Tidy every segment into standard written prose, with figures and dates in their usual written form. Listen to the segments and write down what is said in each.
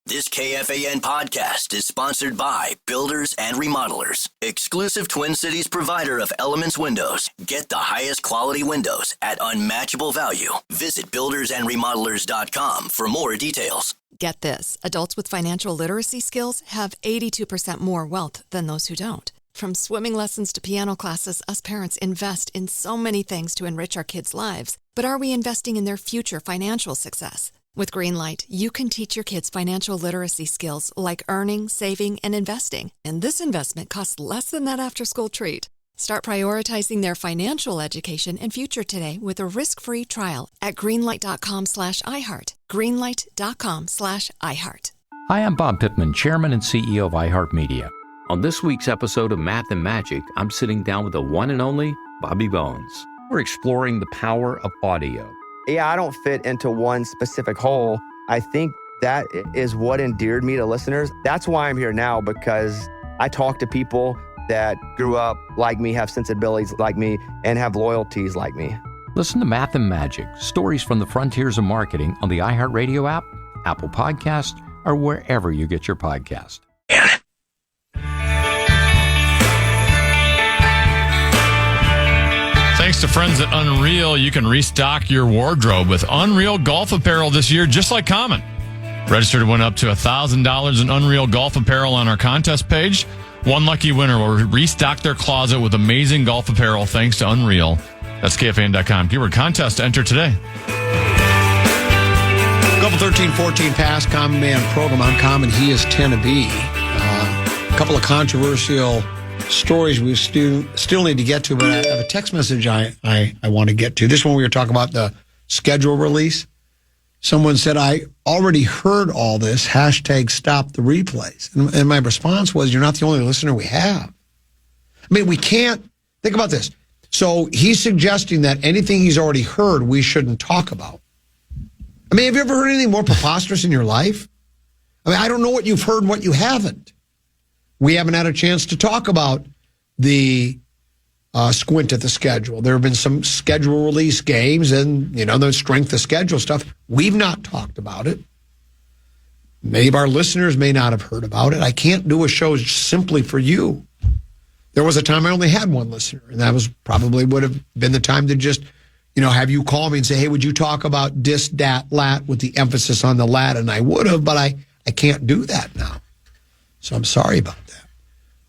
This KFAN podcast is sponsored by Builders and Remodelers, exclusive Twin Cities provider of Elements Windows. Get the highest quality windows at unmatchable value. Visit buildersandremodelers.com for more details. Get this, adults with financial literacy skills have 82% more wealth than those who don't. From swimming lessons to piano classes, us parents invest in so many things to enrich our kids' lives. But are we investing in their future financial success? With Greenlight, you can teach your kids financial literacy skills like earning, saving, and investing. And this investment costs less than that after-school treat. Start prioritizing their financial education and future today with a risk-free trial at greenlight.com/iHeart. Greenlight.com/iHeart. Hi, I'm Bob Pittman, Chairman and CEO of iHeartMedia. On this week's episode of Math and Magic, I'm sitting down with the one and only Bobby Bones. We're exploring the power of audio. Yeah, I don't fit into one specific hole. I think that is what endeared me to listeners. That's why I'm here now, because I talk to people that grew up like me, have sensibilities like me, and have loyalties like me. Listen to Math and Magic, stories from the frontiers of marketing on the iHeartRadio app, Apple Podcast, or wherever you get your podcast. Thanks to friends at Unreal, you can restock your wardrobe with Unreal golf apparel this year, just like Common. Register to win up to $1,000 in Unreal golf apparel on our contest page. One lucky winner will restock their closet with amazing golf apparel thanks to Unreal. That's KFAN.com. Keyword contest to enter today. Couple 13-14 past Common Man program on Common. He is 10 to be. A couple of controversial stories we still need to get to, but I have a text message I want to get to. This one we were talking about the schedule release. Someone said, I already heard all this, #stop the replays. And my response was, you're not the only listener we have. I mean, we can't, think about this. So he's suggesting that anything he's already heard, we shouldn't talk about. I mean, have you ever heard anything more preposterous in your life? I mean, I don't know what you've heard and what you haven't. We haven't had a chance to talk about the squint at the schedule. There have been some schedule release games and, the strength of schedule stuff. We've not talked about it. Maybe our listeners may not have heard about it. I can't do a show simply for you. There was a time I only had one listener, and that was probably would have been the time to just, have you call me and say, hey, would you talk about dis, dat, lat with the emphasis on the lat? And I would have, but I can't do that now. So I'm sorry about that.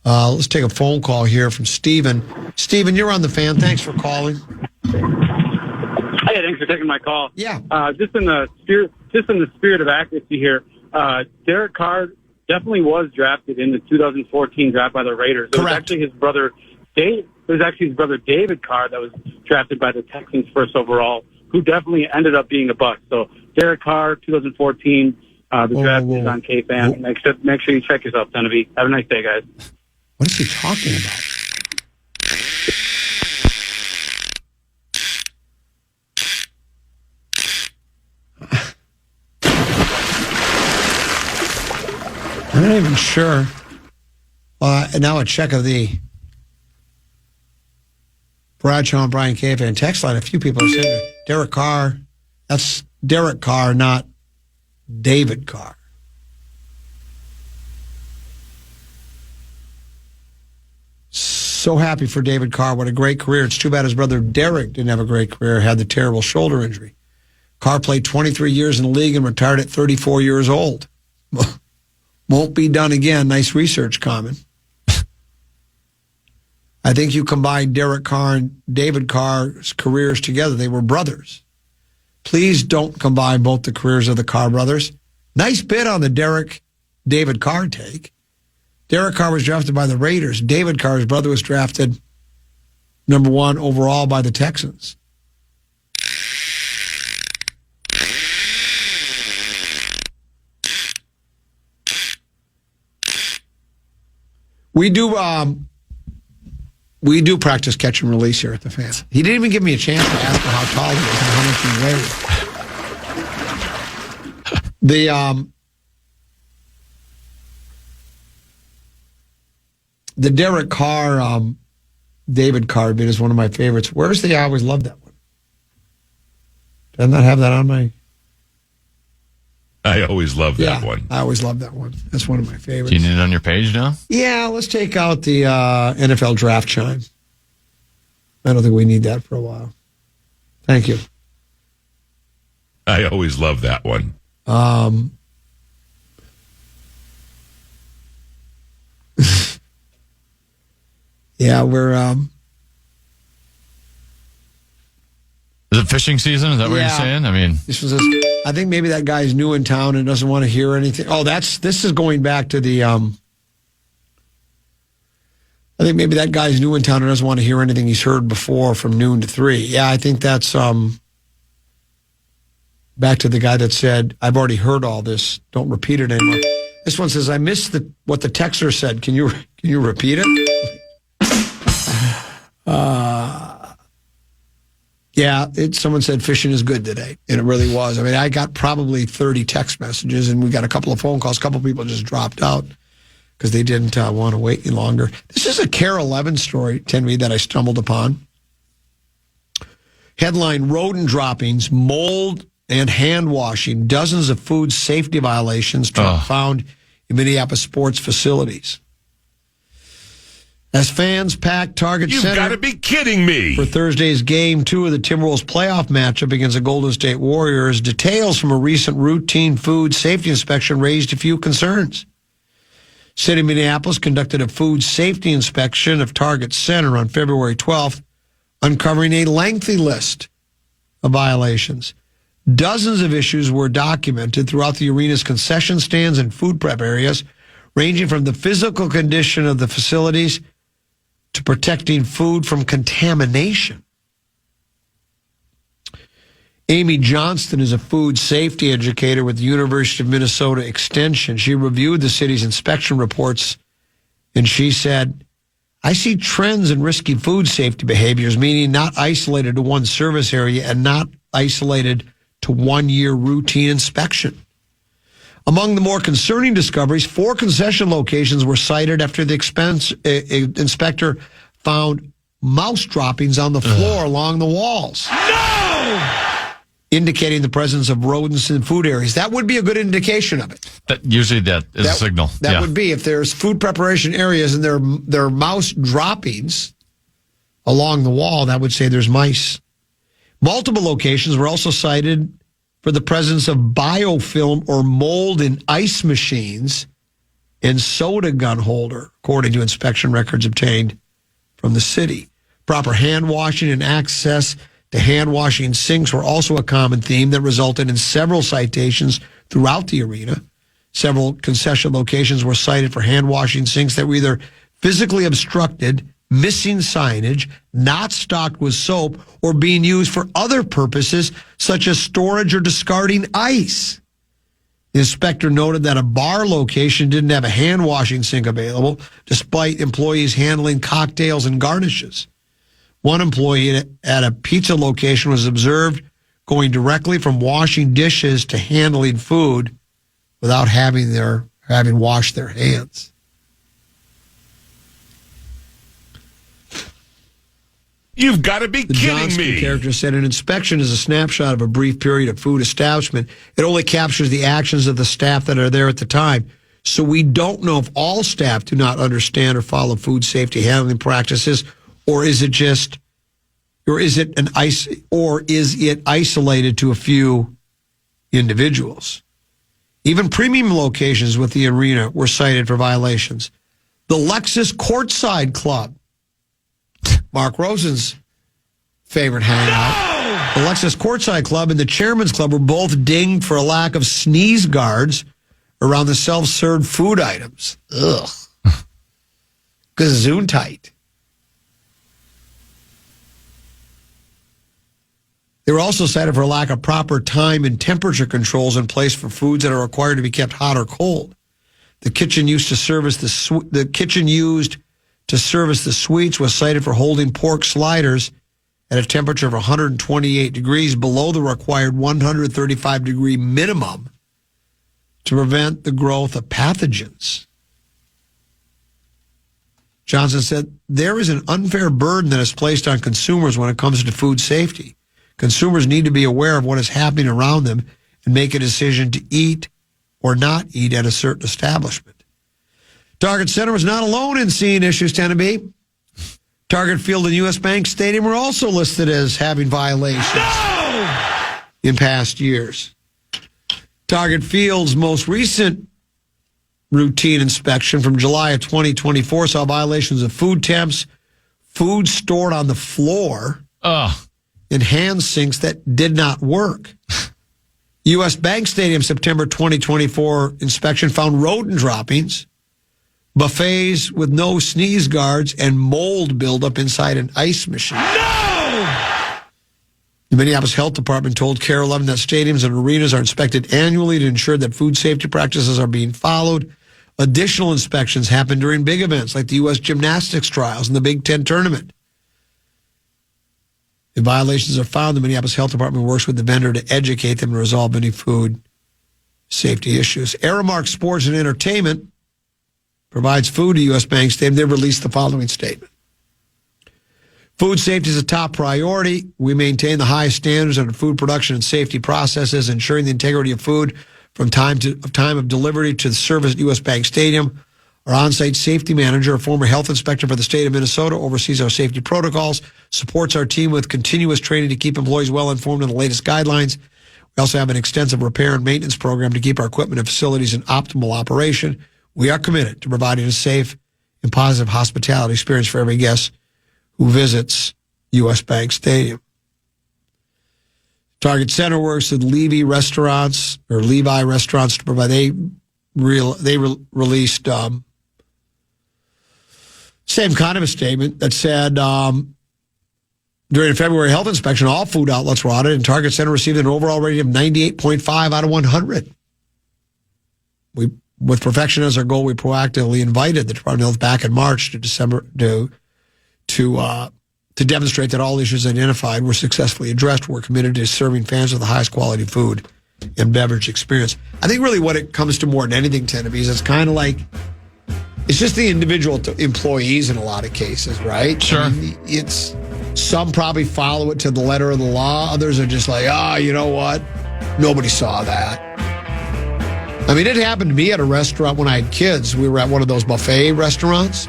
Let's take a phone call here from Steven. Steven, you're on the fan. Thanks for calling. Hey, thanks for taking my call. Yeah. Just in the spirit of accuracy here, Derek Carr definitely was drafted in the 2014 draft by the Raiders. It was actually his brother David Carr that was drafted by the Texans first overall, who definitely ended up being a bust. So Derek Carr, 2014. The draft is on KFAN. Make sure you check yourself, Genevieve. Have a nice day, guys. What is he talking about? I'm not even sure. Now a check of the Bradshaw and Brian KFAN text line. A few people are saying Derek Carr. That's Derek Carr, not David Carr. So happy for David Carr. What a great career. It's too bad his brother Derek didn't have a great career, had the terrible shoulder injury. Carr played 23 years in the league and retired at 34 years old. Won't be done again. Nice research, Common. I think you combine Derek Carr and David Carr's careers together. They were brothers. Please don't combine both the careers of the Carr brothers. Nice bit on the David Carr take. Derek Carr was drafted by the Raiders. David Carr's brother was drafted number 1 overall by the Texans. We do practice catch and release here at the Fan. He didn't even give me a chance to ask him how tall he is and how much he weighed. The Derek Carr, David Carr bit is one of my favorites. Where's the? I always loved that one. Did I not have that on my? I always love that one. I always love that one. That's one of my favorites. Do you need it on your page now? Yeah, let's take out the NFL draft chime. I don't think we need that for a while. Thank you. I always love that one. Yeah, we're... Is it fishing season? Is that what you're saying? I mean, this was I think maybe that guy's new in town and doesn't want to hear anything. Oh, this is going back to the... I think maybe that guy's new in town and doesn't want to hear anything he's heard before from noon to 3. Yeah, I think that's back to the guy that said, I've already heard all this. Don't repeat it anymore. This one says, I missed what the texter said. Can you repeat it? Yeah, someone said fishing is good today, and it really was. I mean, I got probably 30 text messages, and we got a couple of phone calls. A couple of people just dropped out because they didn't want to wait any longer. This is a Carr 11 story, Tenby, that I stumbled upon. Headline, rodent droppings, mold, and hand washing. Dozens of food safety violations found in Minneapolis sports facilities. As fans packed Target Center... You've got to be kidding me! ...for Thursday's Game 2 of the Timberwolves playoff matchup against the Golden State Warriors, details from a recent routine food safety inspection raised a few concerns. City of Minneapolis conducted a food safety inspection of Target Center on February 12th, uncovering a lengthy list of violations. Dozens of issues were documented throughout the arena's concession stands and food prep areas, ranging from the physical condition of the facilities to protecting food from contamination. Amy Johnston is a food safety educator with the University of Minnesota Extension. She reviewed the city's inspection reports, and she said, I see trends in risky food safety behaviors, meaning not isolated to one service area and not isolated to 1 year routine inspection. Among the more concerning discoveries, 4 concession locations were cited after the inspector found mouse droppings on the floor along the walls. No! Indicating the presence of rodents in food areas. That would be a good indication of it. Usually that is a signal. That would be if there's food preparation areas and there are mouse droppings along the wall, that would say there's mice. Multiple locations were also cited for the presence of biofilm or mold in ice machines and soda gun holder, according to inspection records obtained from the city. Proper hand washing and access to hand washing sinks were also a common theme that resulted in several citations throughout the arena. Several concession locations were cited for hand washing sinks that were either physically obstructed, missing signage, not stocked with soap, or being used for other purposes such as storage or discarding ice. The inspector noted that a bar location didn't have a hand washing sink available, despite employees handling cocktails and garnishes. One employee at a pizza location was observed going directly from washing dishes to handling food without having washed their hands. You've got to be The kidding Johnston me. character said an inspection is a snapshot of a brief period of food establishment. It only captures the actions of the staff that are there at the time. So we don't know if all staff do not understand or follow food safety handling practices, or is it isolated to a few individuals. Even premium locations with the arena were cited for violations. The Lexus Courtside Club, Mark Rosen's favorite hangout. The Lexus Courtside Club and the Chairman's Club were both dinged for a lack of sneeze guards around the self-served food items. Ugh. Gesundheit. They were also cited for a lack of proper time and temperature controls in place for foods that are required to be kept hot or cold. The kitchen used to service the suites was cited for holding pork sliders at a temperature of 128 degrees below the required 135-degree minimum to prevent the growth of pathogens. Johnson said, there is an unfair burden that is placed on consumers when it comes to food safety. Consumers need to be aware of what is happening around them and make a decision to eat or not eat at a certain establishment. Target Center was not alone in seeing issues, Tennessee. Target Field and U.S. Bank Stadium were also listed as having violations in past years. Target Field's most recent routine inspection from July of 2024 saw violations of food temps, food stored on the floor, and hand sinks that did not work. U.S. Bank Stadium September 2024 inspection found rodent droppings, buffets with no sneeze guards, and mold buildup inside an ice machine. No! The Minneapolis Health Department told KARE 11 that stadiums and arenas are inspected annually to ensure that food safety practices are being followed. Additional inspections happen during big events like the U.S. gymnastics trials and the Big Ten tournament. If violations are found, the Minneapolis Health Department works with the vendor to educate them and resolve any food safety issues. Aramark Sports and Entertainment provides food to U.S. Bank Stadium. They released the following statement. Food safety is a top priority. We maintain the highest standards under food production and safety processes, ensuring the integrity of food from time of delivery to the service at U.S. Bank Stadium. Our on-site safety manager, a former health inspector for the state of Minnesota, oversees our safety protocols, supports our team with continuous training to keep employees well informed of the latest guidelines. We also have an extensive repair and maintenance program to keep our equipment and facilities in optimal operation. We are committed to providing a safe and positive hospitality experience for every guest who visits U.S. Bank Stadium. Target Center works with Levi Restaurants to provide. They released same kind of a statement that said during a February health inspection, all food outlets were audited, and Target Center received an overall rating of 98.5 out of 100. With perfection as our goal, we proactively invited the Department of Health back in March to demonstrate that all issues identified were successfully addressed. We're committed to serving fans with the highest quality food and beverage experience. I think really what it comes to more than anything, Tennessee, is it's kind of like, it's just the individual employees in a lot of cases, right? Sure. I mean, some probably follow it to the letter of the law. Others are just like, you know what? Nobody saw that. I mean, it happened to me at a restaurant when I had kids. We were at one of those buffet restaurants.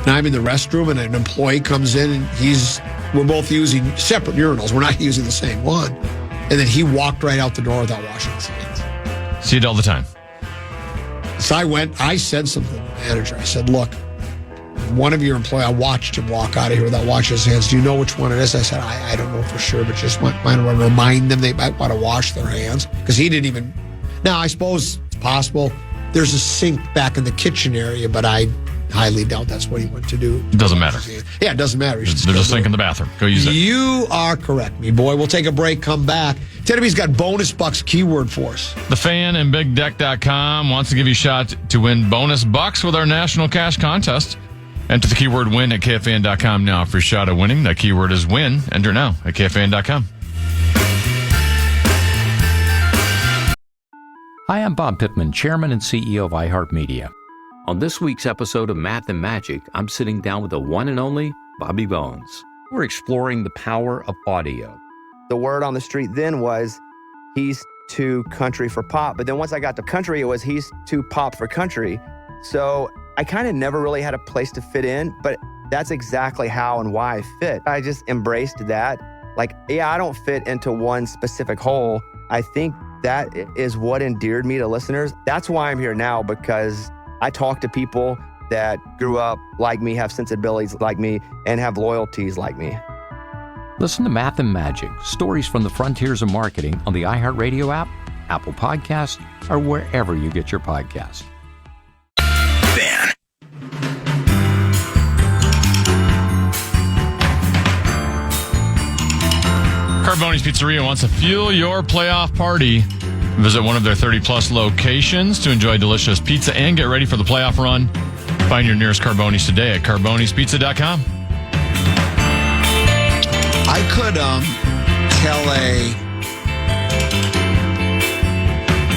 And I'm in the restroom, and an employee comes in, and we're both using separate urinals. We're not using the same one. And then he walked right out the door without washing his hands. See it all the time. So I said something to the manager. I said, look, one of your employees, I watched him walk out of here without washing his hands. Do you know which one it is? I said, I don't know for sure, but just might want to remind them they might want to wash their hands. Because he didn't even. Now, I suppose it's possible. There's a sink back in the kitchen area, but I highly doubt that's what he went to do. It doesn't matter. Yeah, it doesn't matter. There's a sink in the bathroom. Go use it. You are correct, me boy. We'll take a break, come back. Tennessee's got bonus bucks keyword for us. The Fan and BigDeck.com wants to give you a shot to win bonus bucks with our national cash contest. Enter the keyword win at KFAN.com now for a shot at winning. That keyword is win. Enter now at KFAN.com. Hi, I'm Bob Pittman, Chairman and CEO of iHeartMedia. On this week's episode of Math and Magic, I'm sitting down with the one and only Bobby Bones. We're exploring the power of audio. The word on the street then was he's too country for pop. But then once I got to country, it was he's too pop for country. So I kind of never really had a place to fit in, but that's exactly how and why I fit. I just embraced that. Like, I don't fit into one specific hole. I think that is what endeared me to listeners. That's why I'm here now, because I talk to people that grew up like me, have sensibilities like me, and have loyalties like me. Listen to Math and Magic, stories from the frontiers of marketing on the iHeartRadio app, Apple Podcasts, or wherever you get your podcasts. Fan. Carboni's Pizzeria wants to fuel your playoff party. Visit one of their 30-plus locations to enjoy delicious pizza and get ready for the playoff run. Find your nearest Carboni's today at carbonispizza.com. I could tell a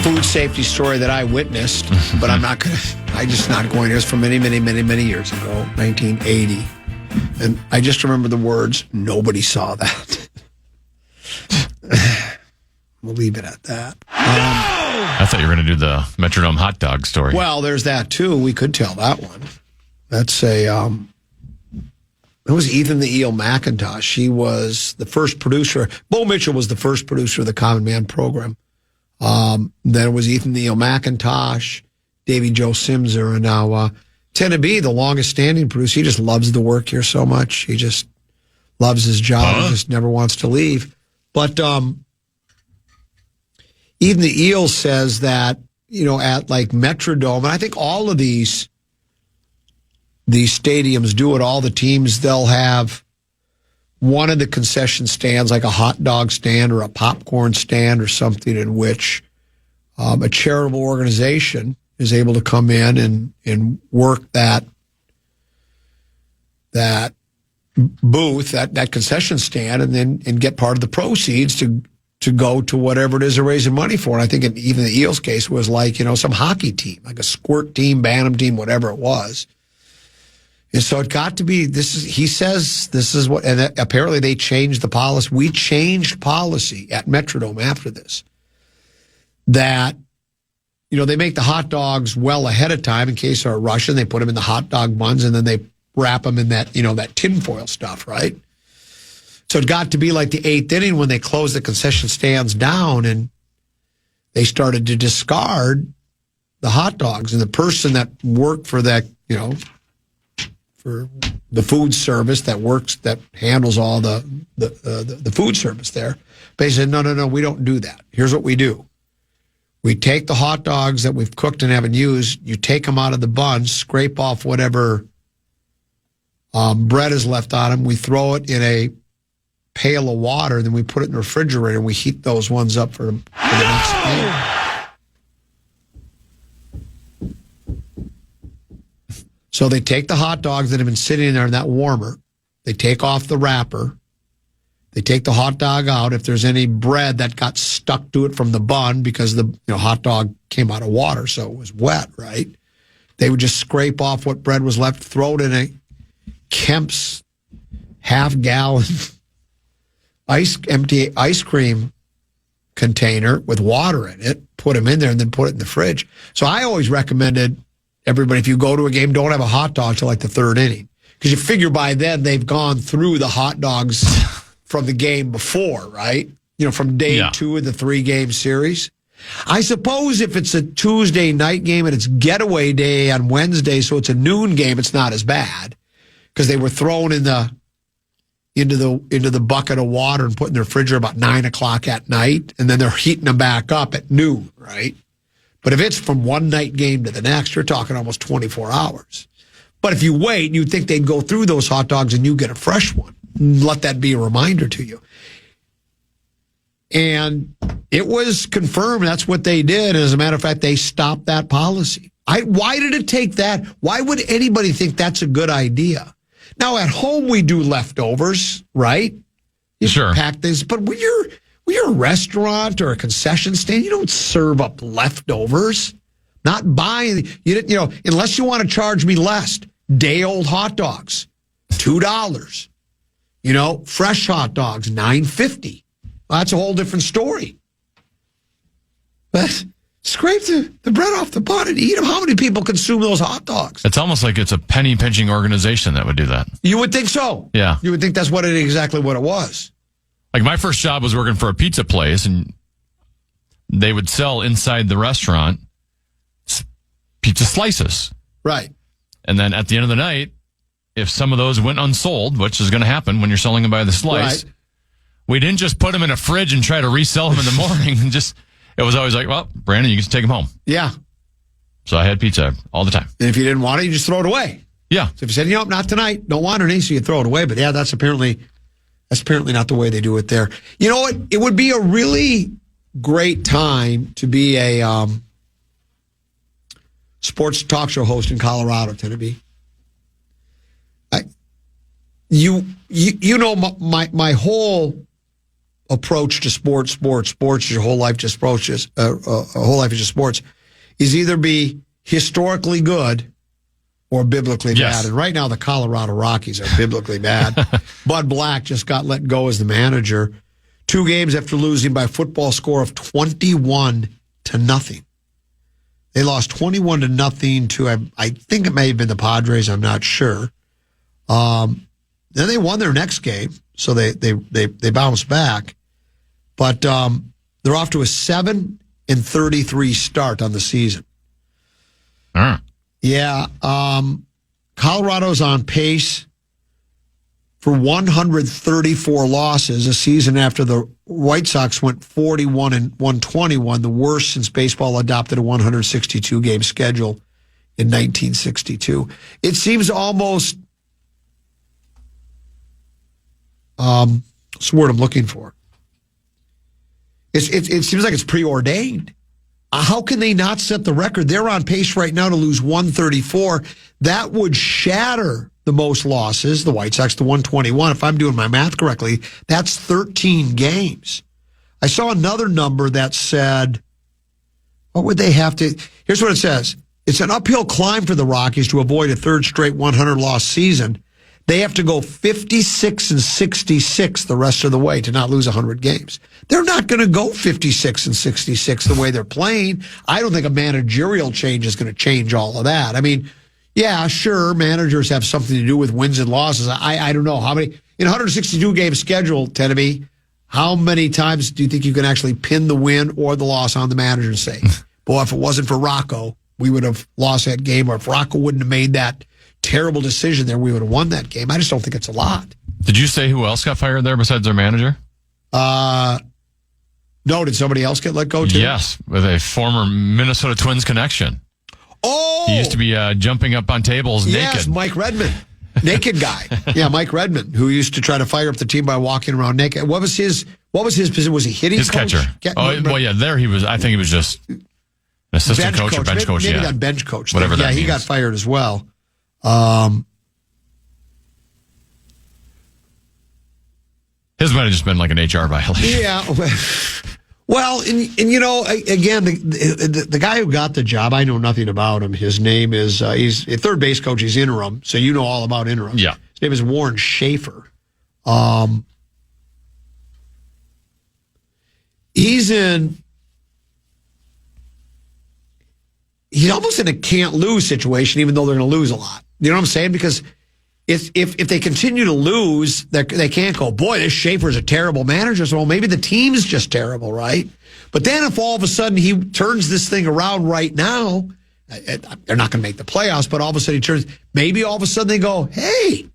food safety story that I witnessed, but I'm just not going to. It was from many, many, many, many years ago, 1980. And I just remember the words, nobody saw that. We'll leave it at that. I thought you were going to do the Metrodome hot dog story. Well, there's that too. We could tell that one. That's a. It was Ethan the Eel McIntosh. He was the first producer. Bo Mitchell was the first producer of the Common Man program. Then it was Ethan the Eel McIntosh, Davy Joe Simser, and now Tenneby, the longest standing producer. He just loves the work here so much. He just loves his job. He just never wants to leave. But Ethan the Eel says that, at like Metrodome, and I think all of these stadiums do it, all the teams, they'll have one of the concession stands, like a hot dog stand or a popcorn stand or something, in which a charitable organization is able to come in and work that booth, that concession stand, and get part of the proceeds to go to whatever it is they're raising money for. And I think even the Eels case was like, some hockey team, like a squirt team, bantam team, whatever it was. And so it got to be, he says this is what, and apparently they changed the policy. We changed policy at Metrodome after this. That, they make the hot dogs well ahead of time in case they're Russian. They put them in the hot dog buns and then they wrap them in that, that tinfoil stuff, right? So it got to be like the 8th inning when they closed the concession stands down and they started to discard the hot dogs. And the person that worked for that, for the food service that handles all the food service there, they said, no, we don't do that. Here's what we do. We take the hot dogs that we've cooked and haven't used, you take them out of the buns, scrape off whatever bread is left on them, we throw it in a pail of water, then we put it in the refrigerator and we heat those ones up for the next day. So they take the hot dogs that have been sitting in there in that warmer, they take off the wrapper, they take the hot dog out. If there's any bread that got stuck to it from the bun because the hot dog came out of water, so it was wet, right? They would just scrape off what bread was left, throw it in a Kemp's half-gallon empty ice cream container with water in it, put them in there, and then put it in the fridge. So I always recommended everybody, if you go to a game, don't have a hot dog till like the 3rd inning. Because you figure by then they've gone through the hot dogs from the game before, right? From day 2 of the 3-game series. I suppose if it's a Tuesday night game and it's getaway day on Wednesday, so it's a noon game, it's not as bad. Because they were thrown into the bucket of water and put in the refrigerator about 9 o'clock at night, and then they're heating them back up at noon, right? But if it's from one night game to the next, you're talking almost 24 hours. But if you wait, you'd think they'd go through those hot dogs and you get a fresh one. Let that be a reminder to you. And it was confirmed that's what they did. And as a matter of fact, they stopped that policy. Why did it take that? Why would anybody think that's a good idea? Now, at home, we do leftovers, right? You sure. Pack things. But when you're a restaurant or a concession stand, you don't serve up leftovers. Not buying, unless you want to charge me less. Day-old hot dogs, $2. Fresh hot dogs, $9.50. Well, that's a whole different story. But scrape the bread off the bun and eat them. How many people consume those hot dogs? It's almost like it's a penny-pinching organization that would do that. You would think so. Yeah. You would think that's exactly what it was. Like my first job was working for a pizza place, and they would sell inside the restaurant pizza slices. Right. And then at the end of the night, if some of those went unsold, which is going to happen when you're selling them by the slice, we didn't just put them in a fridge and try to resell them in the morning. It was always like, well, Brandon, you can just take them home. Yeah. So I had pizza all the time. And if you didn't want it, you just throw it away. Yeah. So if you said, not tonight, don't want any, so you throw it away. But yeah, that's apparently not the way they do it there. You know what? It would be a really great time to be a sports talk show host in Colorado, Tenneby. My whole approach to sports, your whole life just approaches, a whole life is just sports, is either be historically good or biblically bad. And right now the Colorado Rockies are biblically bad. Bud Black just got let go as the manager 2 games after losing by a football score of 21-0. They lost 21-0 to, I think it may have been the Padres. I'm not sure. Then they won their next game, so they bounced back. But they're off to a 7-33 start on the season. Yeah. Colorado's on pace for 134 losses a season after the White Sox went 41-121, the worst since baseball adopted a 162-game schedule in 1962. It seems almost, what's the word I'm looking for? It seems like it's preordained. How can they not set the record? They're on pace right now to lose 134. That would shatter the most losses, the White Sox, to 121. If I'm doing my math correctly, that's 13 games. I saw another number that said, what would they have to? Here's what it says. It's an uphill climb for the Rockies to avoid a third straight 100-loss season. They have to go 56-66 the rest of the way to not lose 100 games. They're not going to go 56-66 the way they're playing. I don't think a managerial change is going to change all of that. I mean, yeah, sure, managers have something to do with wins and losses. I don't know how many in a 162-game schedule, Tenneby, how many times do you think you can actually pin the win or the loss on the manager and say, boy, if it wasn't for Rocco, we would have lost that game, or if Rocco wouldn't have made that terrible decision there, we would have won that game. I just don't think it's a lot. Did you say who else got fired there besides their manager? No, did somebody else get let go too? Yes, with a former Minnesota Twins connection. Oh! He used to be jumping up on tables naked. Yes, Mike Redmond. Naked guy. Yeah, Mike Redmond, who used to try to fire up the team by walking around naked. What was his position? Was he hitting his coach? Catcher. Well, yeah, there he was. I think he was just an assistant coach or bench coach. Maybe Yeah, got bench coach. Whatever that means. He got fired as well. His might have just been like an HR violation. Yeah. Well, and you know, again, the guy who got the job, I know nothing about him. His name is, he's a third base coach. He's interim, so you know all about interim. Yeah. His name is Warren Schaefer. He's almost in a can't lose situation, even though they're going to lose a lot. You know what I'm saying? Because if they continue to lose, they can't go, boy, this Schaefer's a terrible manager. So, well, maybe the team's just terrible, right? But then if all of a sudden he turns this thing around right now, they're not going to make the playoffs, but all of a sudden he turns, maybe all of a sudden they go, hey,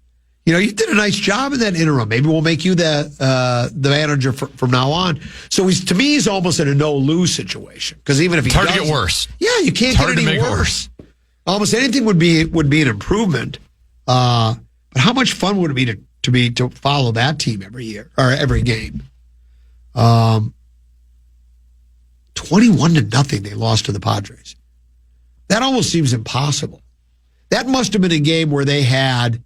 you know, you did a nice job in that interim. Maybe we'll make you the manager from now on. So to me, he's almost in a no-lose situation. Because even if he it's hard to get worse. Yeah, you can't get any worse. Almost anything would be an improvement. But how much fun would it be to follow that team every year or every game? 21-0 they lost to the Padres. That almost seems impossible. That must have been a game where they had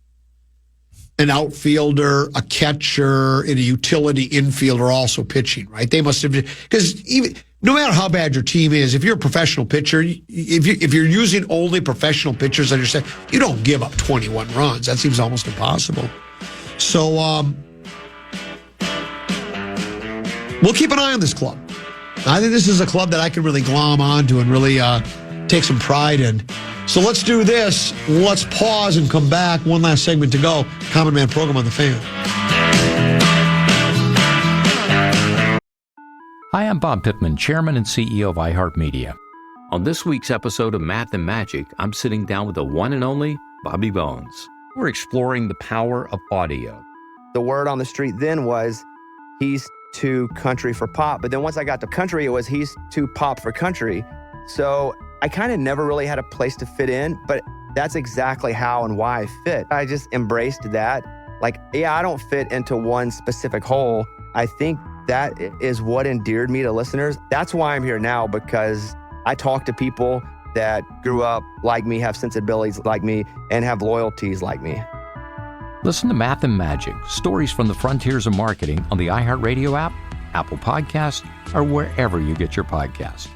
an outfielder, a catcher, and a utility infielder also pitching, right? They must have, because even no matter how bad your team is, if you're a professional pitcher, if you're using only professional pitchers on your set, you don't give up 21 runs. That seems almost impossible. So we'll keep an eye on this club. I think this is a club that I can really glom onto and really take some pride in. So let's do this. Let's pause and come back. One last segment to go. Common Man program on the Fan. Hi, I'm Bob Pittman, Chairman and CEO of iHeartMedia. On this week's episode of Math and Magic, I'm sitting down with the one and only Bobby Bones. We're exploring the power of audio. The word on the street then was he's too country for pop. But then once I got to country, it was he's too pop for country. So I kind of never really had a place to fit in, but that's exactly how and why I fit. I just embraced that. Like, yeah, I don't fit into one specific hole. I think that is what endeared me to listeners. That's why I'm here now, because I talk to people that grew up like me, have sensibilities like me, and have loyalties like me. Listen to Math and Magic, stories from the frontiers of marketing on the iHeartRadio app, Apple Podcasts, or wherever you get your podcasts.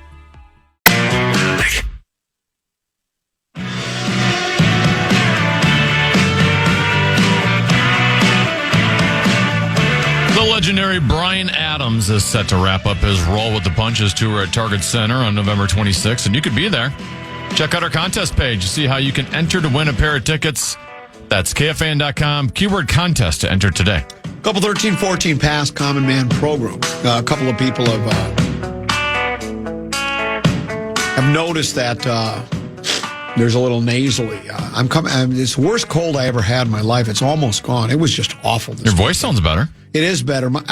The legendary Brian Adams is set to wrap up his Roll with the Punches tour at Target Center on November 26th, and you could be there. Check out our contest page to see how you can enter to win a pair of tickets. That's KFAN.com, keyword contest to enter today. Couple 13-14 past Common Man program. A couple of people have noticed that there's a little nasally. It's the worst cold I ever had in my life. It's almost gone. It was just awful. Your voice sounds better. It is better. My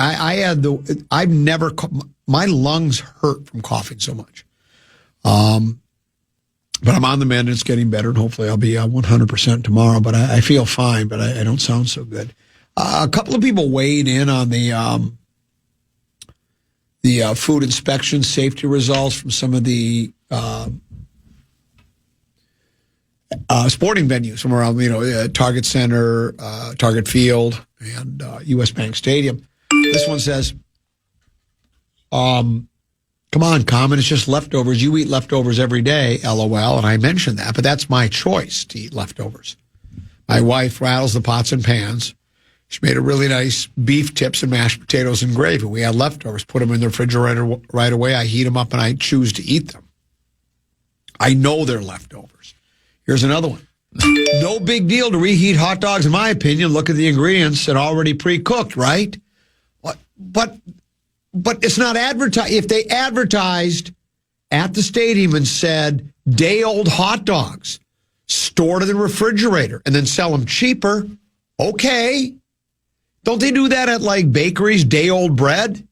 lungs hurt from coughing so much. But I'm on the mend. It's getting better, and hopefully I'll be 100% tomorrow. But I feel fine, but I don't sound so good. A couple of people weighed in on the food inspection safety results from some of the sporting venues from around, Target Center, Target Field, and U.S. Bank Stadium. This one says, come on, Common, it's just leftovers. You eat leftovers every day, LOL. And I mentioned that, but that's my choice to eat leftovers. My wife rattles the pots and pans. She made a really nice beef tips and mashed potatoes and gravy. We had leftovers, put them in the refrigerator right away. I heat them up and I choose to eat them. I know they're leftovers. Here's another one. No big deal to reheat hot dogs, in my opinion. Look at the ingredients and already pre-cooked, right? But it's not advertised. If they advertised at the stadium and said day-old hot dogs stored in the refrigerator and then sell them cheaper, okay. Don't they do that at like bakeries, day-old bread?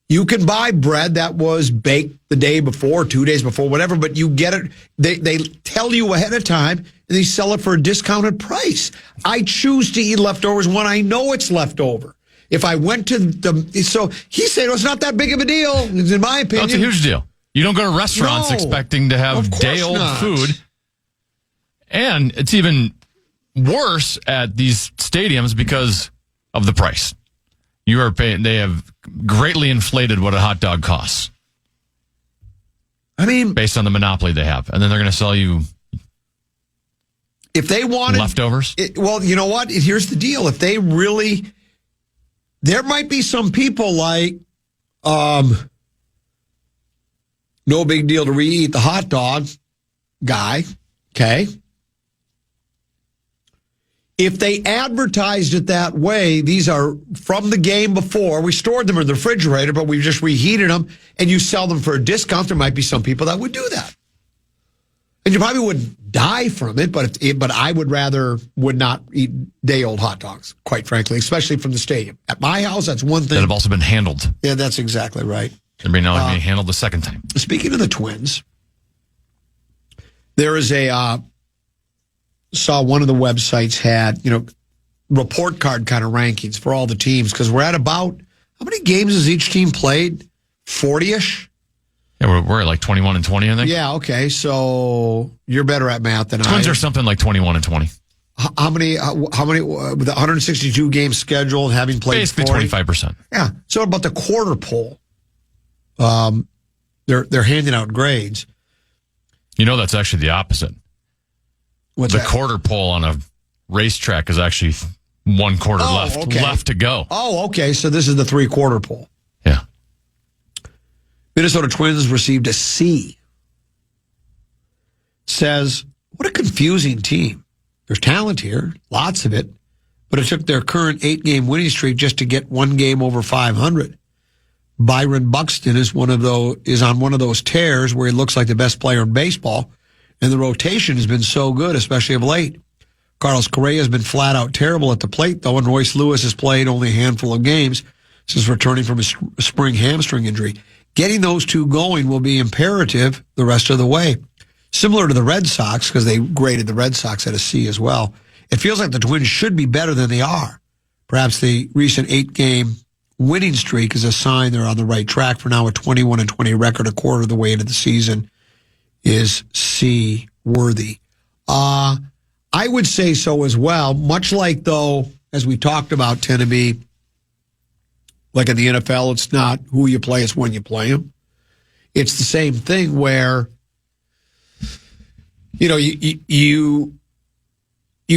You can buy bread that was baked the day before, 2 days before, whatever, but you get it. They tell you ahead of time, and they sell it for a discounted price. I choose to eat leftovers when I know it's leftover. If I went to so he said, it's not that big of a deal, in my opinion. That's a huge deal. You don't go to restaurants expecting to have day-old food. And it's even worse at these stadiums because of the price. You are paying, they have greatly inflated what a hot dog costs. I mean, based on the monopoly they have. And then they're going to sell you if they wanted leftovers. Well, you know what? Here's the deal. If they really, there might be some people like, no big deal to reheat the hot dog guy. Okay. If they advertised it that way, these are from the game before. We stored them in the refrigerator, but we just reheated them, and you sell them for a discount. There might be some people that would do that. And you probably wouldn't die from it, but I would not eat day-old hot dogs, quite frankly, especially from the stadium. At my house, that's one thing. That have also been handled. Yeah, that's exactly right. They're being handled the second time. Speaking of the Twins, there is saw one of the websites had, report card kind of rankings for all the teams, because we're at about, how many games has each team played? 40-ish? Yeah, we're at like 21 and 20, I think. Yeah, okay. So you're better at math than Twins are something like 21 and 20. How many with 162 games scheduled, having played basically 40? 25%. Yeah. So about the quarter poll, they're handing out grades. That's actually the opposite. What's the that? quarter pole on a racetrack is actually one quarter left to go. Oh, okay. So this is the 3/4 pole. Yeah. Minnesota Twins received a C. Says, what a confusing team. There's talent here, lots of it, but it took their current 8-game winning streak just to get one game over 500. Byron Buxton is on one of those tears where he looks like the best player in baseball. And the rotation has been so good, especially of late. Carlos Correa has been flat out terrible at the plate, though, and Royce Lewis has played only a handful of games since returning from a spring hamstring injury. Getting those two going will be imperative the rest of the way. Similar to the Red Sox, because they graded the Red Sox at a C as well. It feels like the Twins should be better than they are. Perhaps the recent 8-game winning streak is a sign they're on the right track. For now, a 21-20 record a quarter of the way into the season is C worthy. I would say so as well, much like, though, as we talked about, Tenneby, like in the NFL, it's not who you play, it's when you play them. It's the same thing where, you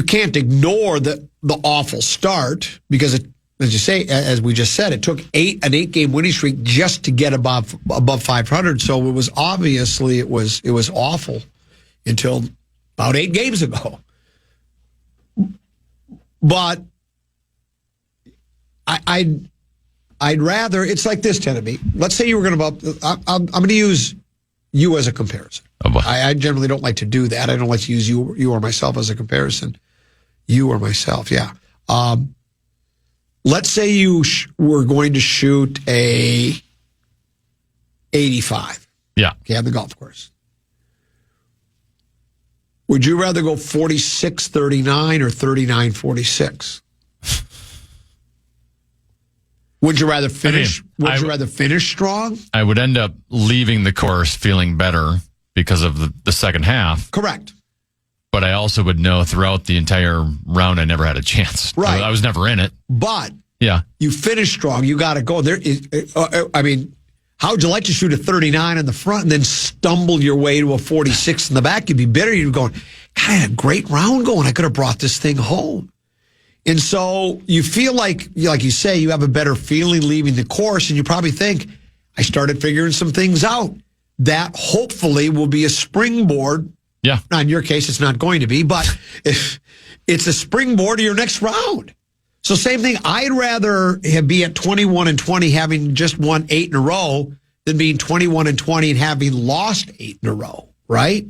can't ignore the awful start, because as you say, as we just said, it took an 8-game winning streak just to get above 500. So it was obviously it was awful until about 8 games ago. But I'd rather, it's like this, Tenneby. Let's say you were going to, I'm going to use you as a comparison. Oh, I generally don't like to do that. I don't like to use you or myself as a comparison. You or myself, yeah. Let's say you were going to shoot a 85. Yeah. Okay, on the golf course. Would you rather go 46-39 or 39-46? Would you rather finish? Would you rather finish strong? I would end up leaving the course feeling better because of the second half. Correct. But I also would know throughout the entire round I never had a chance. Right. I was never in it. But yeah, you finish strong. You got to go. I mean, how would you like to shoot a 39 in the front and then stumble your way to a 46 in the back? You'd be bitter. You'd be going, God, I had a great round going. I could have brought this thing home. And so you feel like you say, you have a better feeling leaving the course, and you probably think, I started figuring some things out. That hopefully will be a springboard. Yeah. Now, in your case, it's not going to be, but if it's a springboard to your next round. So same thing. I'd rather be at 21-20 having just won 8 in a row than being 21-20 and having lost 8 in a row, right?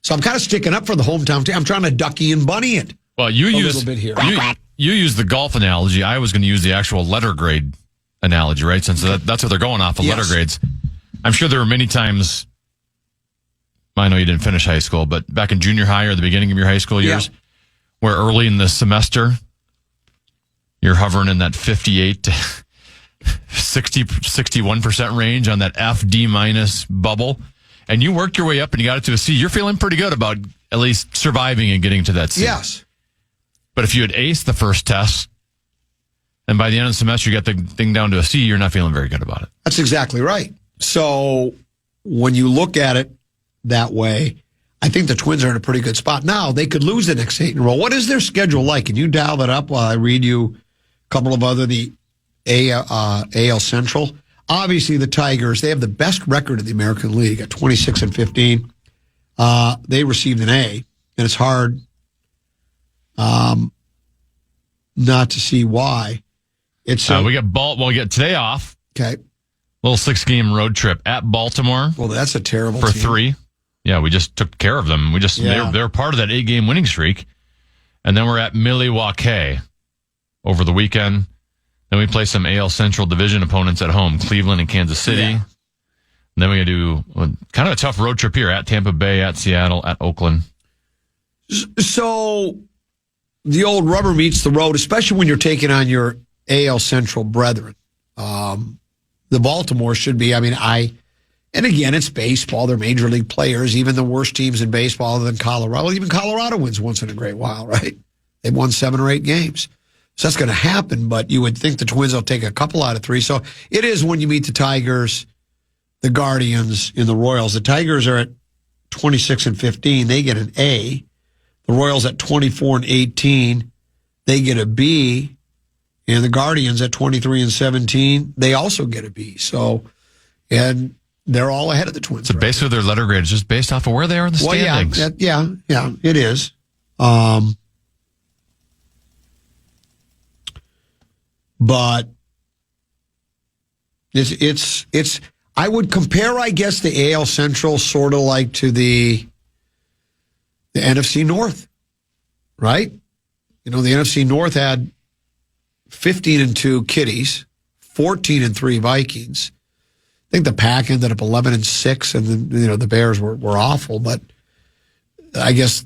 So I'm kind of sticking up for the hometown team. I'm trying to ducky and bunny it. Well, you use little bit here. You use the golf analogy. I was going to use the actual letter grade analogy, right? Since that's what they're going off of, letter grades. I'm sure there were many times, I know you didn't finish high school, but back in junior high or the beginning of your high school years, where early in the semester, you're hovering in that 58 to 61% range on that F-D minus bubble, and you worked your way up and you got it to a C. You're feeling pretty good about at least surviving and getting to that C. Yes. But if you had aced the first test, and by the end of the semester you got the thing down to a C, you're not feeling very good about it. That's exactly right. So when you look at it that way, I think the Twins are in a pretty good spot. Now, they could lose the next 8 in a row. What is their schedule like? Can you dial that up while I read you a couple of the AL Central? Obviously, the Tigers, they have the best record in the American League at 26-15. They received an A, and it's hard not to see why. It's we get today off. Okay. Little 6-game road trip at Baltimore. Well, that's a terrible for team. 3. Yeah, we just took care of them. They're part of that 8-game winning streak. And then we're at Milwaukee over the weekend. Then we play some AL Central Division opponents at home, Cleveland and Kansas City. Yeah. And then we're going to do kind of a tough road trip here at Tampa Bay, at Seattle, at Oakland. So the old rubber meets the road, especially when you're taking on your AL Central brethren. The Baltimore should be, and again, it's baseball. They're major league players. Even the worst teams in baseball other than Colorado. Even Colorado wins once in a great while, right? They've won 7 or 8 games. So that's going to happen, but you would think the Twins will take a couple out of 3. So it is when you meet the Tigers, the Guardians, and the Royals. The Tigers are at 26-15. They get an A. The Royals at 24-18. They get a B. And the Guardians at 23-17. They also get a B. So, and they're all ahead of the Twins. So basically their letter grade is just based off of where they are in the standings. Yeah, it is. But it's I would compare, I guess, the AL Central sort of like to the NFC North, right? The NFC North had 15-2 Kitties, 14-3 Vikings. I think the Pack ended up 11-6, and then, the Bears were awful. But I guess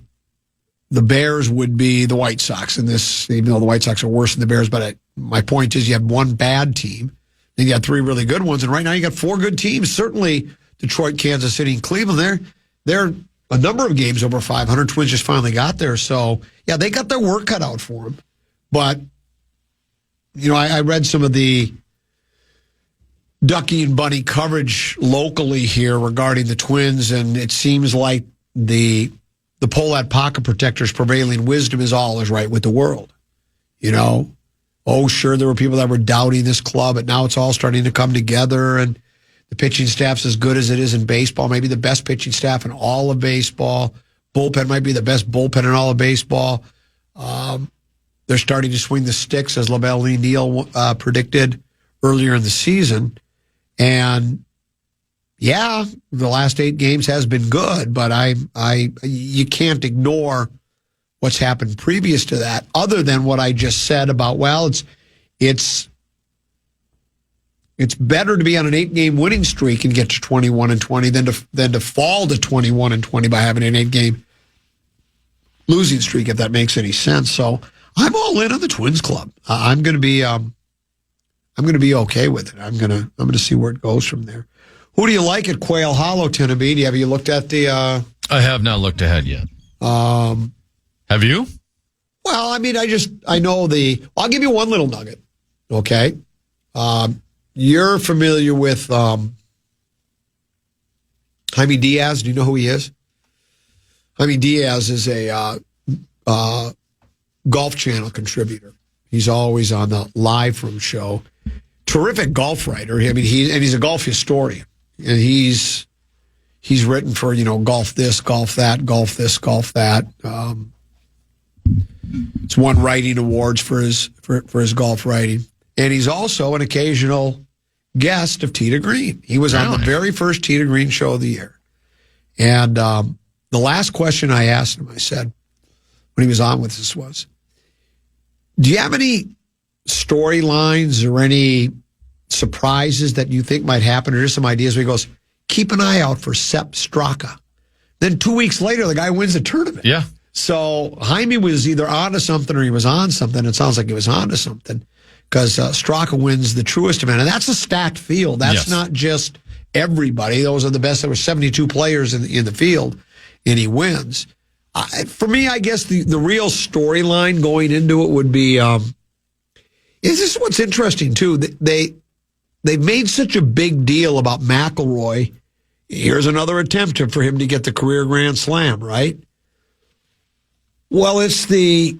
the Bears would be the White Sox in this, even though the White Sox are worse than the Bears. But my point is, you have one bad team, then you got 3 really good ones, and right now you got 4 good teams. Certainly, Detroit, Kansas City, and Cleveland. They're a number of games over 500. Twins just finally got there, so yeah, they got their work cut out for them. But I read some of the Ducky and Bunny coverage locally here regarding the Twins, and it seems like the Pohlad pocket protector's prevailing wisdom is all is right with the world. oh, sure, there were people that were doubting this club, but now it's all starting to come together, and the pitching staff's as good as it is in baseball, maybe the best pitching staff in all of baseball. Bullpen might be the best bullpen in all of baseball. They're starting to swing the sticks, as LaBelle Neal predicted earlier in the season. And yeah, the last 8 games has been good, but you can't ignore what's happened previous to that, other than what I just said about, well, it's better to be on an 8-game winning streak and get to 21-20 than to fall to 21-20 by having an 8-game losing streak, if that makes any sense. So I'm all in on the Twins club. I'm going to be okay with it. I'm going to see where it goes from there. Who do you like at Quail Hollow, Tennessee? Have you looked at the? I have not looked ahead yet. Have you? Well, I mean, I know I'll give you one little nugget. Okay, you're familiar with Jaime Diaz? Do you know who he is? Jaime Diaz is a Golf Channel contributor. He's always on the Live From show. Terrific golf writer. I mean, he's a golf historian, and he's written for golf this, golf that, golf this, golf that. It's won writing awards for his golf writing, and he's also an occasional guest of Tee to Green. He was on the very first Tee to Green show of the year, and the last question I asked him, I said, when he was on with us, was, do you have any storylines or any surprises that you think might happen, or just some ideas? Where he goes, keep an eye out for Sepp Straka. Then 2 weeks later, the guy wins the tournament. Yeah. So Jaime was either onto something or he was on something. It sounds like he was onto something, because Straka wins the Truist event. And that's a stacked field. That's not just everybody. Those are the best. There were 72 players in the field, and he wins. For me, I guess the real storyline going into it would be, is this what's interesting, too? They've made such a big deal about McIlroy. Here's another attempt for him to get the career Grand Slam, right? Well, it's the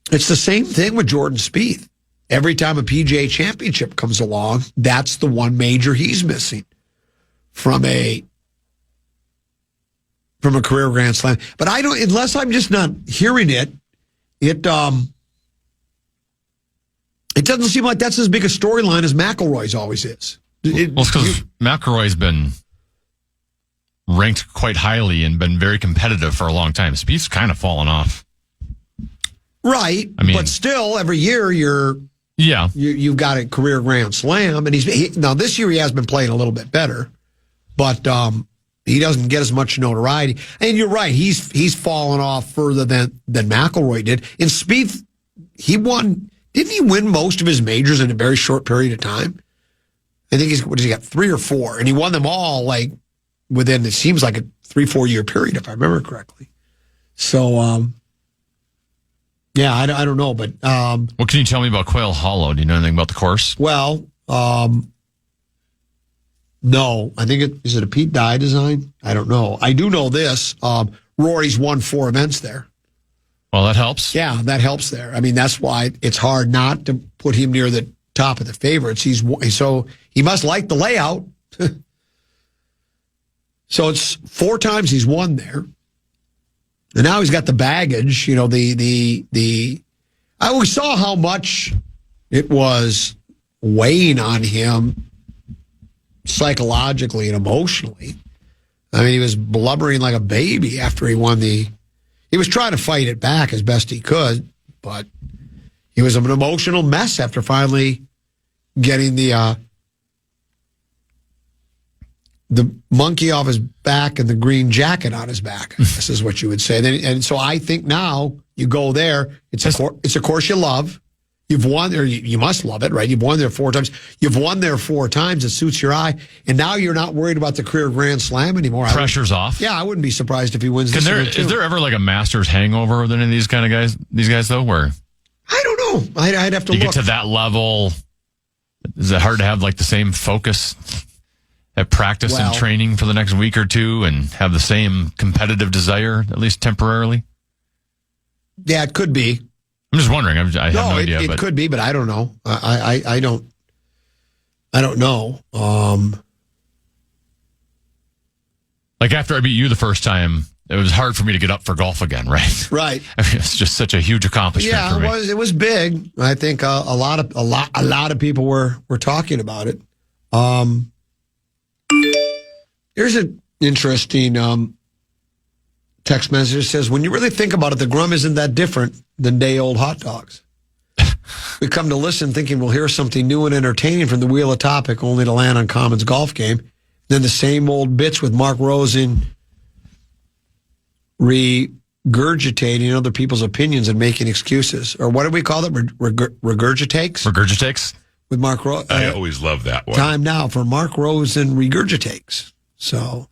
same thing with Jordan Spieth. Every time a PGA Championship comes along, that's the one major he's missing from a career Grand Slam. But I don't, unless I'm just not hearing it, it doesn't seem like that's as big a storyline as McIlroy's always is. Well, it's because McIlroy's been ranked quite highly and been very competitive for a long time. Spieth's kind of fallen off. Right. I mean, but still, every year you've got a career Grand Slam, and now this year he has been playing a little bit better, but he doesn't get as much notoriety. And you're right, he's fallen off further than McIlroy did. And Spieth, didn't he win most of his majors in a very short period of time? I think he got 3 or 4, and he won them all like within, it seems like, a 3-4 year period, if I remember correctly. So, yeah, I don't know, but what can you tell me about Quail Hollow? Do you know anything about the course? Well, no, I think is it a Pete Dye design? I don't know. I do know this. Rory's won 4 events there. Well, that helps. Yeah, that helps there. I mean, that's why it's hard not to put him near the top of the favorites. So he must like the layout. So it's 4 times he's won there. And now he's got the baggage, we saw how much it was weighing on him psychologically and emotionally. I mean, he was blubbering like a baby after he won he was trying to fight it back as best he could, but he was an emotional mess after finally getting the monkey off his back and the green jacket on his back. This is what you would say. And so I think now you go there. It's a course you love. You've won there. You must love it, right? You've won there 4 times. You've won there 4 times. It suits your eye. And now you're not worried about the career Grand Slam anymore. Pressure's off. Yeah, I wouldn't be surprised if he wins this year too. Is there ever like a Masters hangover with any of these kind of guys? These guys though, where I don't know. I'd have to look. Get to that level. Is it hard to have like the same focus at practice and training for the next week or two and have the same competitive desire, at least temporarily? Yeah, it could be. I'm just wondering. I have no idea. It could be, but I don't know. I don't know. Like after I beat you the first time, it was hard for me to get up for golf again, right? Right. I mean, it's just such a huge accomplishment for me. It was big. I think a lot of people were talking about it. Here's an interesting text message. It says, when you really think about it, the Grum isn't that different than day-old hot dogs. We come to listen thinking we'll hear something new and entertaining from the Wheel of Topic, only to land on Common's golf game. Then the same old bits with Mark Rosen regurgitating other people's opinions and making excuses. Or what do we call it? Regurgitates? Regurgitates? With Mark Rosen. I always love that one. Time now for Mark Rosen regurgitates. So,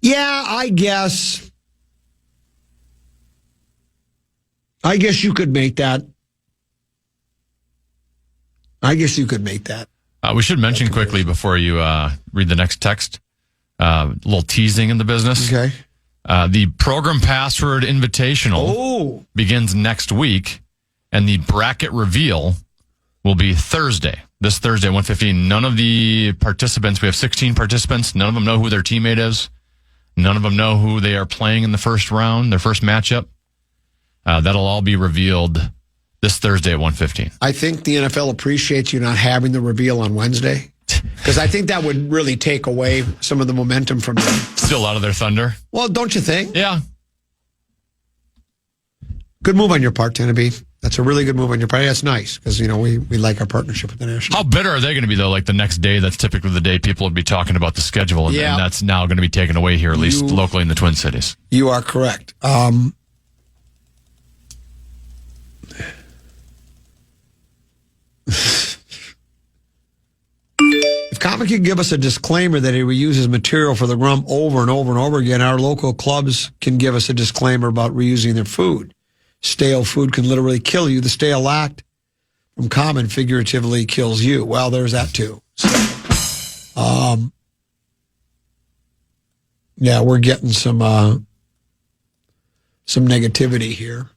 yeah, I guess you could make that. We should mention quickly before you read the next text, a little teasing in the business. Okay. The Program Password Invitational begins next week, and the bracket reveal will be Thursday. This Thursday at 1:15. None of the participants, we have 16 participants, none of them know who their teammate is. None of them know who they are playing in the first round, their first matchup. That'll all be revealed this Thursday at 1:15. I think the NFL appreciates you not having the reveal on Wednesday, because I think that would really take away some of the momentum from them. Still out of their thunder. Well, don't you think? Yeah. Good move on your part, Tennessee. That's a really good move on your part. That's nice, because, we like our partnership with the National. How bitter are they going to be, though? Like the next day, that's typically the day people would be talking about the schedule, and that's now going to be taken away here, at least locally in the Twin Cities. You are correct. If Common could give us a disclaimer that he reuses material for the Grum over and over and over again, our local clubs can give us a disclaimer about reusing their food. Stale food can literally kill you. The stale act from Common figuratively kills you. Well, there's that too. So, yeah, we're getting some negativity here.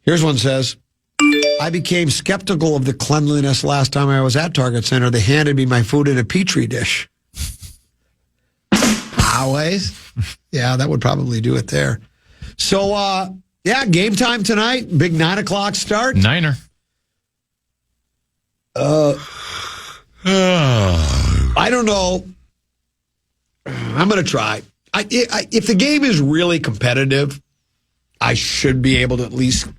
Here's one says, I became skeptical of the cleanliness last time I was at Target Center. They handed me my food in a Petri dish. Always. Yeah, that would probably do it there. So, game time tonight. Big 9 o'clock start. Niner. I don't know. I'm going to try. If the game is really competitive, I should be able to at least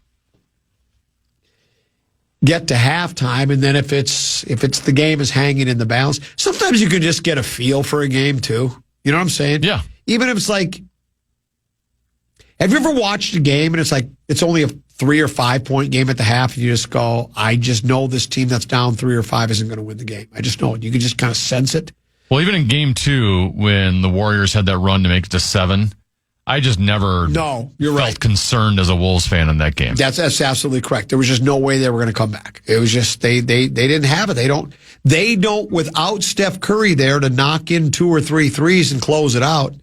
get to halftime, and then if it's the game is hanging in the balance, sometimes you can just get a feel for a game too. You know what I'm saying? Yeah. Even if it's like, have you ever watched a game and it's only a 3 or 5 point game at the half, and you just go, I just know this team that's down 3 or 5 isn't going to win the game. I just know it. You can just kind of sense it. Well, even in game 2, when the Warriors had that run to make it to 7, I just never felt concerned as a Wolves fan in that game. That's absolutely correct. There was just no way they were going to come back. It was just they didn't have it. They don't without Steph Curry there to knock in 2 or 3 threes and close it out.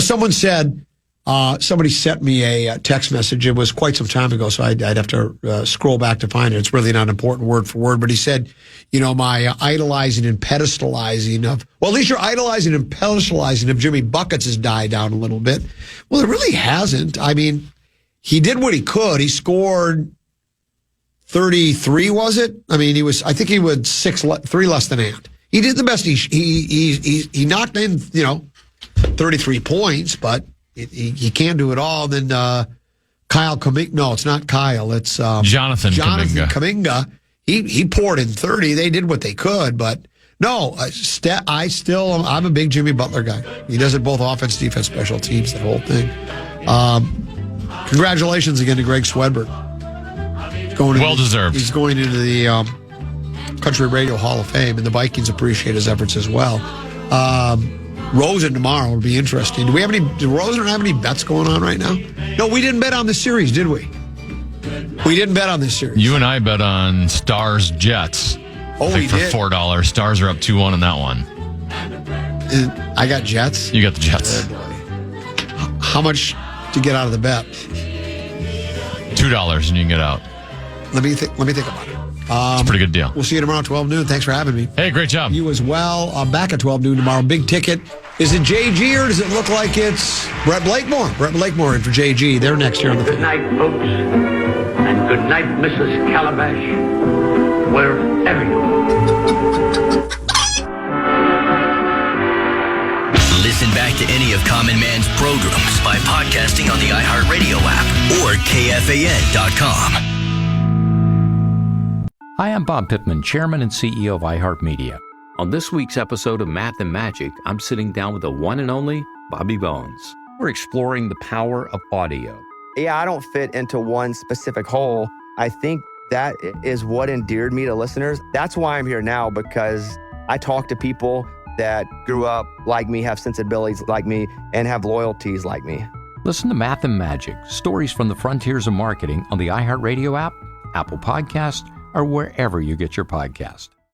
Someone said, somebody sent me a text message. It was quite some time ago, so I'd have to scroll back to find it. It's really not important word for word, but he said, my idolizing and pedestalizing of, well, at least your idolizing and pedestalizing of Jimmy Buckets has died down a little bit. Well, it really hasn't. I mean, he did what he could. He scored 33, was it? I mean, I think he was 3 less than Ant. He did the best. He knocked in, 33 points, but he can't do it all. Then Kyle Kuminga. No, it's not Kyle. It's Jonathan Kuminga. He poured in 30. They did what they could, but no, I'm a big Jimmy Butler guy. He does it both offense, defense, special teams, that whole thing. Congratulations again to Greg Swedberg. Well deserved. He's going into the Country Radio Hall of Fame, and the Vikings appreciate his efforts as well. Rosen tomorrow will be interesting. Do Rosen have any bets going on right now? No, we didn't bet on this series, did we? We didn't bet on this series. You and I bet on Stars Jets. Oh, I think we did. For $4. Stars are up 2-1 on that one. I got Jets. You got the Jets. Oh, boy. How much to get out of the bet? $2 and you can get out. Let me think about it. It's a pretty good deal. We'll see you tomorrow at 12 noon. Thanks for having me. Hey, great job. You as well. Back at 12 noon tomorrow. Big ticket. Is it JG or does it look like it's Brett Blakemore? Brett Blakemore in for JG. They're next year on the Good night, folks. And good night, Mrs. Calabash. Wherever you are. Listen back to any of Common Man's programs by podcasting on the iHeartRadio app or KFAN.com. Hi, I'm Bob Pittman, Chairman and CEO of iHeartMedia. On this week's episode of Math and Magic, I'm sitting down with the one and only Bobby Bones. We're exploring the power of audio. Yeah, I don't fit into one specific hole. I think that is what endeared me to listeners. That's why I'm here now, because I talk to people that grew up like me, have sensibilities like me, and have loyalties like me. Listen to Math and Magic, stories from the frontiers of marketing on the iHeartRadio app, Apple Podcast, or wherever you get your podcast.